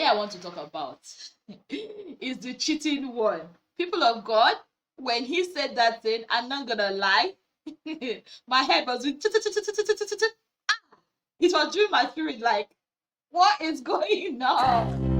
I want to talk about is the cheating one. People of God, when he said that thing, I'm not gonna lie, my head was it was doing my spirit like, what is going on?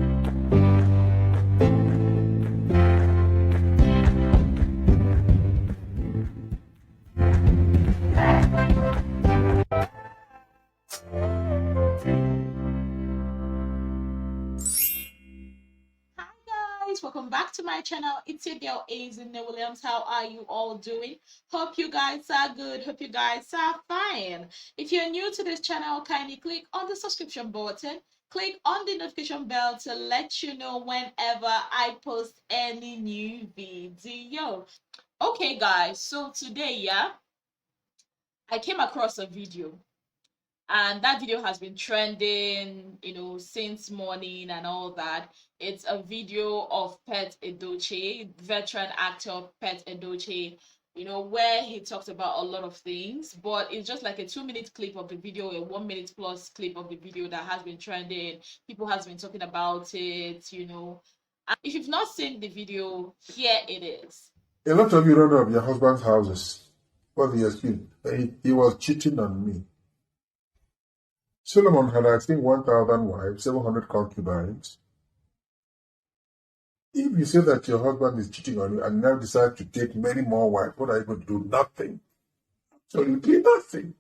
Hi guys, welcome back to my channel. It's your girl Williams. How are you all doing? Hope you guys are good. Hope you guys are fine. If you're new to this channel, kindly click on the subscription button. Click on the notification bell to let you know whenever I post any new video. Okay guys, so today, I came across a video, and that video has been trending, since morning and all that. It's a video of Pet Edochie, veteran actor Pet Edochie, where he talked about a lot of things, but it's just like a 2 minute clip of the video, a 1 minute plus clip of the video that has been trending. People has been talking about it. And if you've not seen the video, here it is. A lot of you run out of your husband's houses. What's the excuse? He was cheating on me. Solomon had, I think, 1,000 wives, 700 concubines. If you say that your husband is cheating on you and now decide to take many more wives, what are you going to do? Nothing. Absolutely nothing.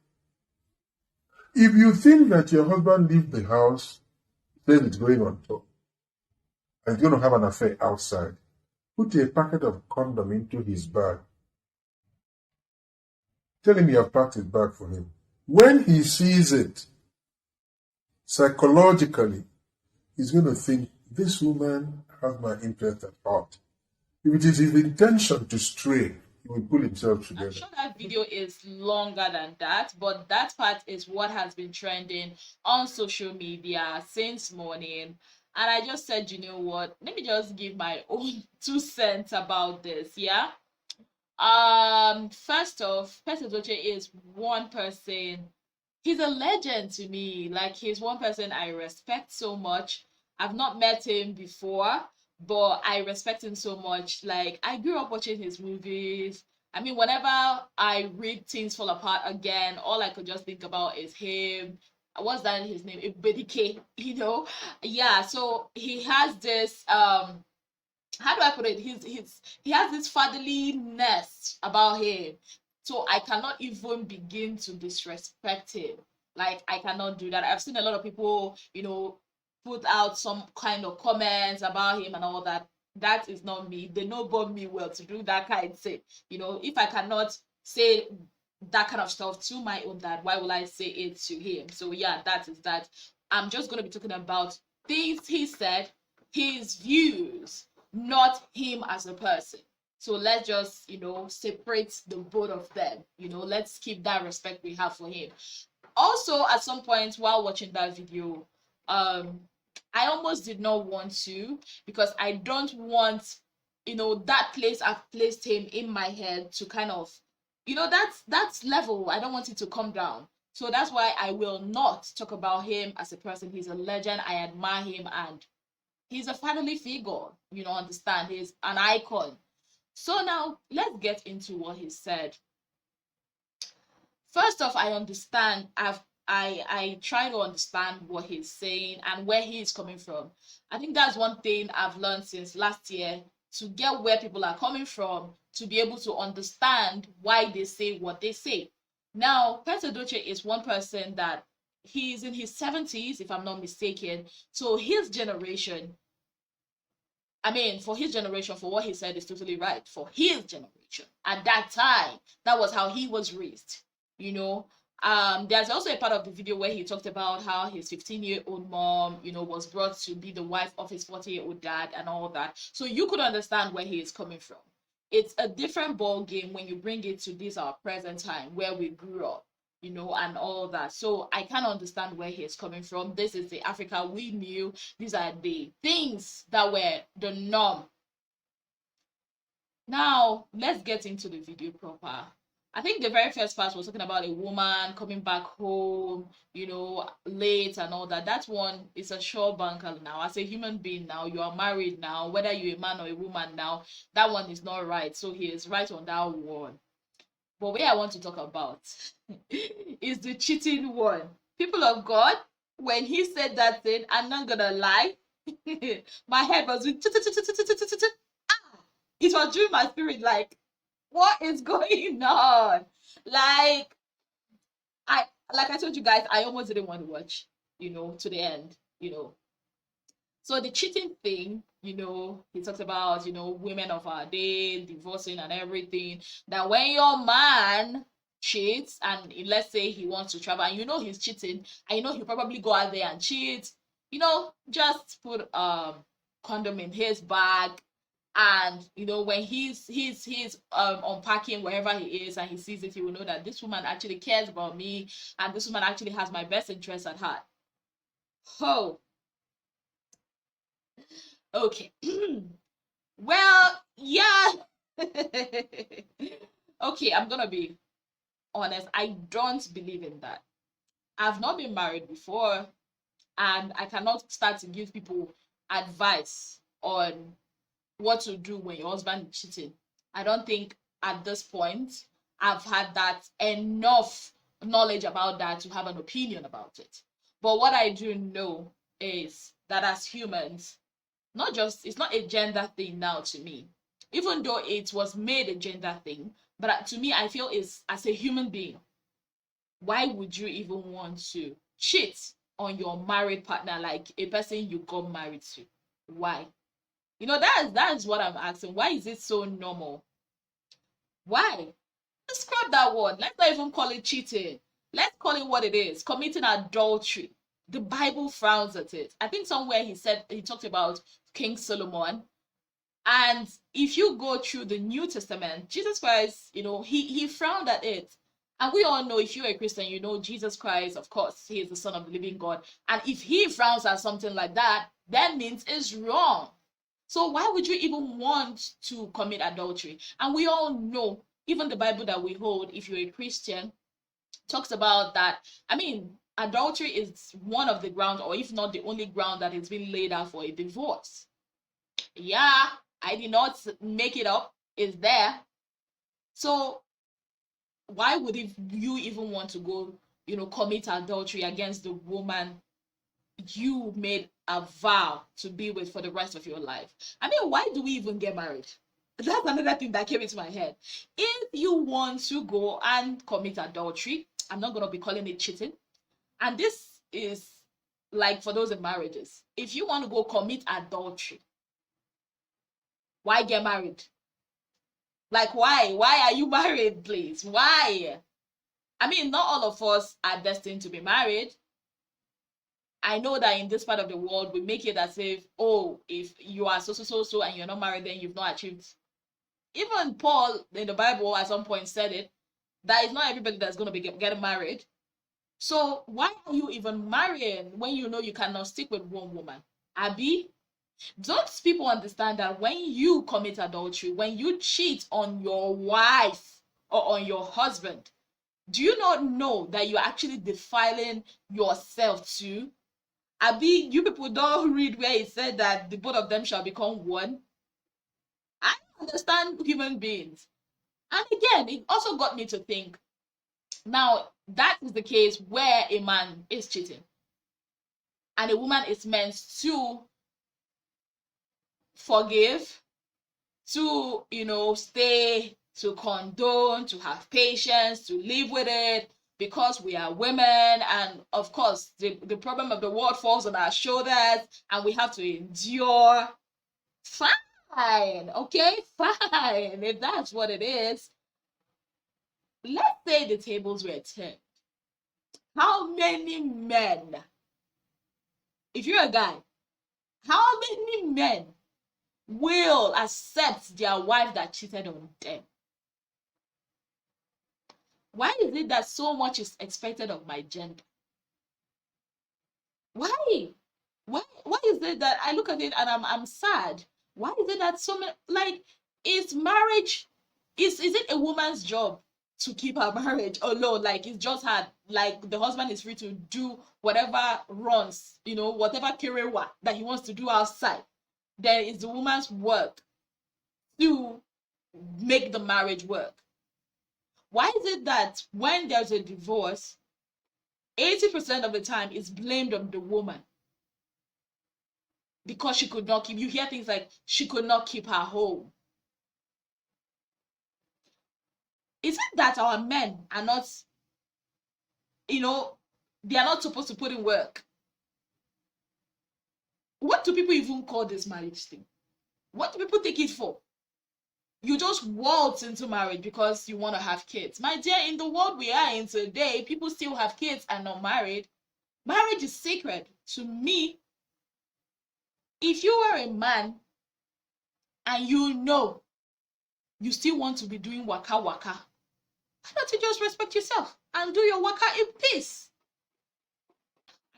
If you think that your husband leaves the house, says it's going on top, and is going to have an affair outside, put a packet of condom into his bag. Tell him you have packed his bag for him. When he sees it, psychologically, he's going to think, this woman has my interest at heart. If it is his intention to stray, he will pull himself together. I'm sure that video is longer than that, but that part is what has been trending on social media since morning. And I just said, you know what, let me just give my own 2 cents about this. First off, Pet Edochie is one person. He's a legend to me. Like, he's one person I respect so much. I've not met him before, but I respect him so much. Like, I grew up watching his movies. I mean, whenever I read Things Fall Apart again, all I could just think about is him. What's that his name? Edochie, Yeah, so he has this how do I put it? He has this fatherliness about him. So I cannot even begin to disrespect him. Like, I cannot do that. I've seen a lot of people, put out some kind of comments about him and all that. That is not me. They know about me well to do that kind of thing. If I cannot say that kind of stuff to my own dad, why will I say it to him? So yeah, that is that. I'm just going to be talking about things he said, his views, not him as a person. So let's just, separate the both of them. Let's keep that respect we have for him. Also, at some point while watching that video, I almost did not want to, because I don't want, that place I've placed him in my head to kind of, that's level. I don't want it to come down. So that's why I will not talk about him as a person. He's a legend. I admire him, and he's a family figure. Understand? He's an icon. So now let's get into what he said. First off, I understand. I try to understand what he's saying and where he's coming from. I think that's one thing I've learned since last year, to get where people are coming from, to be able to understand why they say what they say. Now, Pet Edochie is one person that he's in his 70s, if I'm not mistaken. So his generation, for his generation, for what he said is totally right. For his generation, at that time, that was how he was raised. There's also a part of the video where he talked about how his 15-year-old mom, was brought to be the wife of his 40-year-old dad and all that. So you could understand where he is coming from. It's a different ball game when you bring it to this our present time where we grew up, and all that. So I can understand where he is coming from. This is the Africa we knew. These are the things that were the norm. Now let's get into the video proper. I think the very first part was talking about a woman coming back home, late and all that. That one is a sure banker now. As a human being now, you are married now, whether you're a man or a woman now, that one is not right. So he is right on that one. But what I want to talk about is the cheating one. People of God, when he said that thing, I'm not gonna lie, my head was it was doing my spirit like, what is going on? Like I like I told you guys, I almost didn't want to watch, to the end. So the cheating thing, he talks about, women of our day, divorcing and everything. That when your man cheats and let's say he wants to travel and he's cheating and he'll probably go out there and cheat, just put condom in his bag. And when he's unpacking wherever he is and he sees it, he will know that this woman actually cares about me and this woman actually has my best interest at heart. Oh, okay. Well, yeah. Okay, I'm gonna be honest. I don't believe in that. I've not been married before, and I cannot start to give people advice on what to do when your husband is cheating. I don't think at this point I've had that enough knowledge about that to have an opinion about it. But what I do know is that as humans, it's not a gender thing now to me, even though it was made a gender thing, but to me, I feel is as a human being, why would you even want to cheat on your married partner, like a person you got married to? Why? That's what I'm asking. Why is it so normal? Why? Let's scrap that word. Let's not even call it cheating. Let's call it what it is: committing adultery. The Bible frowns at it. I think somewhere he talked about King Solomon. And if you go through the New Testament, Jesus Christ, he frowned at it. And we all know, if you're a Christian, Jesus Christ, of course, he is the Son of the living God. And if he frowns at something like that, that means it's wrong. So why would you even want to commit adultery? And we all know, even the Bible that we hold, if you're a Christian, talks about that. I mean, adultery is one of the grounds, or if not the only ground, that has been laid out for a divorce. Yeah, I did not make it up. It's there. So why would you even want to go, commit adultery against the woman you made a vow to be with for the rest of your life? I mean, why do we even get married? That's another thing that came into my head. If you want to go and commit adultery, I'm not going to be calling it cheating. And this is like for those in marriages. If you want to go commit adultery, why get married? Like, why? Why are you married, please? Why? I mean, not all of us are destined to be married. I know that in this part of the world, we make it as if, oh, if you are so and you're not married, then you've not achieved. Even Paul in the Bible at some point said it, that it's not everybody that's going to be getting married. So why are you even marrying when you know you cannot stick with one woman? Abi, don't people understand that when you commit adultery, when you cheat on your wife or on your husband, do you not know that you're actually defiling yourself too? Abi, you people don't read where it said that the both of them shall become one. I understand human beings. And again, it also got me to think, now that is the case where a man is cheating and a woman is meant to forgive, to stay, to condone, to have patience, to live with it, because we are women, and of course the problem of the world falls on our shoulders and we have to endure. Fine, okay, fine. If that's what it is, let's say the tables were turned. How many men, if you're a guy, how many men will accept their wife that cheated on them? Why is it that so much is expected of my gender? Why? Why is it that I look at it and I'm sad? Why is it that so many, like, is marriage, is it a woman's job? to keep her marriage alone. Like it's just her, like the husband is free to do whatever runs, whatever kerewa that he wants to do outside. Then it's the woman's work to make the marriage work. Why is it that when there's a divorce, 80% of the time is blamed on the woman? Because she could not keep, you hear things like she could not keep her home. Is it that our men are not, they are not supposed to put in work? What do people even call this marriage thing? What do people take it for? You just waltz into marriage because you want to have kids. My dear, in the world we are in today, people still have kids and not married. Marriage is sacred. To me, if you are a man and you still want to be doing waka waka, why don't you just respect yourself and do your waka in peace?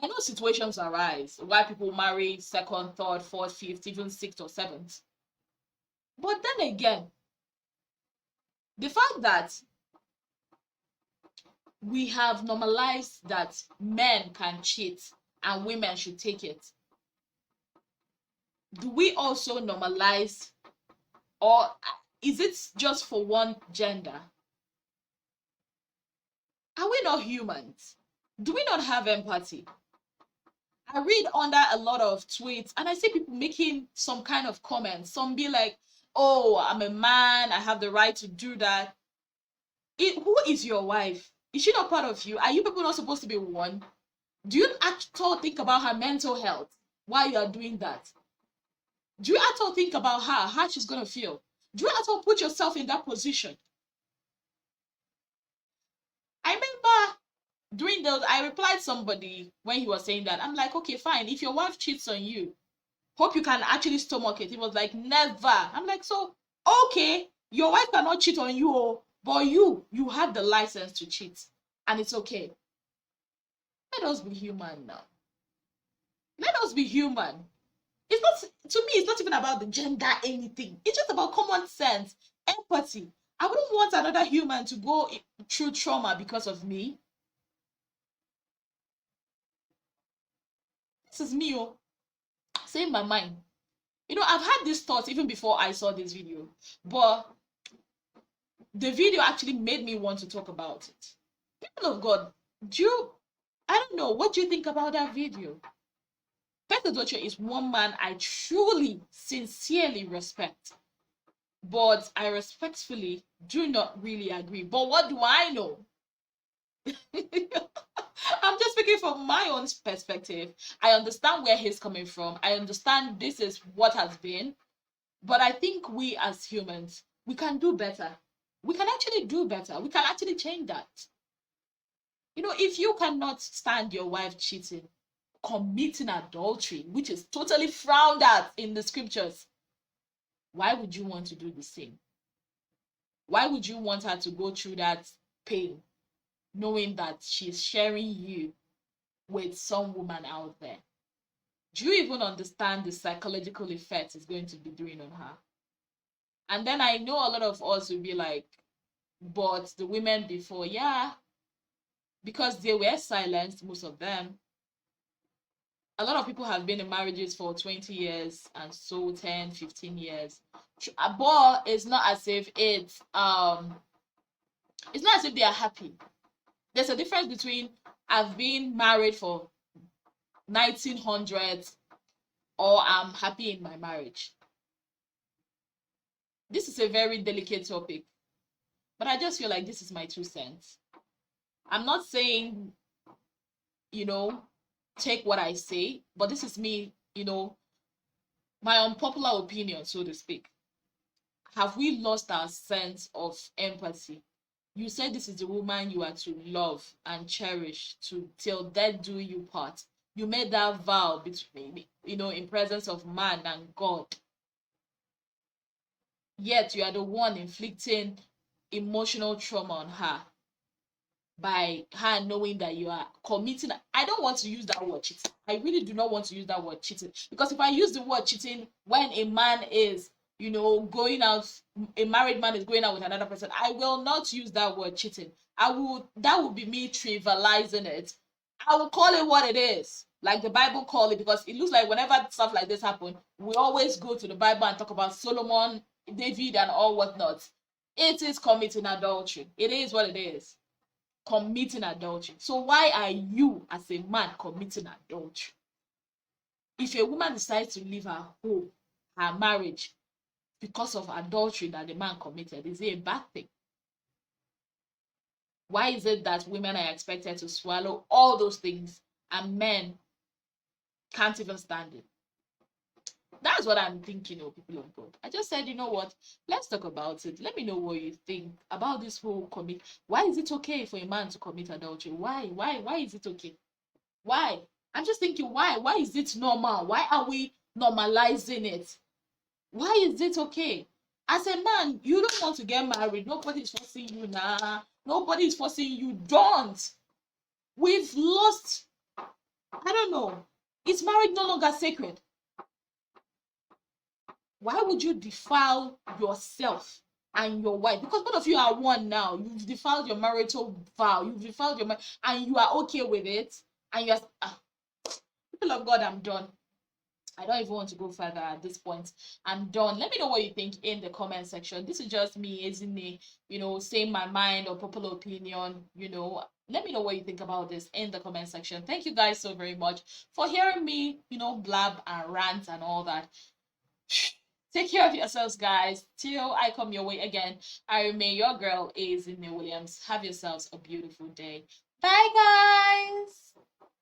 I know situations arise why people marry second, third, fourth, fifth, even sixth or seventh. But then again, the fact that we have normalized that men can cheat and women should take it, do we also normalize, or is it just for one gender? Are we not humans? Do we not have empathy? I read under a lot of tweets and I see people making some kind of comments. Some be like, oh, I'm a man, I have the right to do that. Who is your wife? Is she not part of you? Are you people not supposed to be one? Do you at all think about her mental health while you are doing that? Do you at all think about her, how she's going to feel? Do you at all put yourself in that position? I remember doing those, I replied somebody when he was saying that. I'm like, okay, fine. If your wife cheats on you, hope you can actually stomach it. He was like, never. I'm like, so, okay, your wife cannot cheat on you, but you have the license to cheat. And it's okay. Let us be human now. Let us be human. It's not, to me, it's not even about the gender anything. It's just about common sense, empathy. I wouldn't want another human to go through trauma because of me. This is me, saying my mind. I've had this thought even before I saw this video, but the video actually made me want to talk about it. People of God, I don't know, what do you think about that video? Pastor Edochie is one man I truly, sincerely respect, but I respectfully do not really agree. But what do I know? I'm just speaking from my own perspective. I understand where he's coming from. I understand this is what has been. But I think we as humans, we can do better. We can actually do better. We can actually change that. If you cannot stand your wife cheating, committing adultery, which is totally frowned at in the scriptures, why would you want to do the same? Why would you want her to go through that pain, knowing that she's sharing you with some woman out there? Do you even understand the psychological effect it's going to be doing on her? And then I know a lot of us will be like, but the women before, yeah, because they were silenced, most of them. A lot of people have been in marriages for 20 years and so 10, 15 years. But it's not as if it's not as if they are happy. There's a difference between I've been married for 1900s or I'm happy in my marriage. This is a very delicate topic, but I just feel like this is my 2 cents. I'm not saying, take what I say, but this is me, my unpopular opinion, so to speak. Have we lost our sense of empathy? You said this is the woman you are to love and cherish till death do you part. You made that vow between, in presence of man and God. Yet you are the one inflicting emotional trauma on her by her knowing that you are committing. I don't want to use that word cheating. I really do not want to use that word cheating, because if I use the word cheating when a man is going out, a married man is going out with another person, I will not use that word cheating. That would be me trivializing it. I will call it what it is, like the Bible call it, because it looks like whenever stuff like this happen, we always go to the Bible and talk about Solomon, David, and all whatnot. It is committing adultery. It is what it is. Committing adultery. So why are you as a man committing adultery? If a woman decides to leave her home, her marriage, because of adultery that the man committed, is it a bad thing? Why is it that women are expected to swallow all those things and men can't even stand it? That's what I'm thinking, people of God. I just said, you know what? Let's talk about it. Let me know what you think about this whole commit. Why is it okay for a man to commit adultery? Why? Why is it okay? Why? I'm just thinking, why? Why is it normal? Why are we normalizing it? Why is it okay? As a man, you don't want to get married. Nobody's forcing you now. Nobody's forcing you. Don't. We've lost, I don't know. Is marriage no longer sacred? Why would you defile yourself and your wife? Because both of you are one now. You've defiled your marital vow. You've defiled your and you are okay with it. And you're people of God, I'm done. I don't even want to go further at this point. I'm done. Let me know what you think in the comment section. This is just me, isn't it? Saying my mind or popular opinion. Let me know what you think about this in the comment section. Thank you guys so very much for hearing me, blab and rant and all that. Take care of yourselves, guys. Till I come your way again, I remain your girl, Edochie'S Williams. Have yourselves a beautiful day. Bye, guys.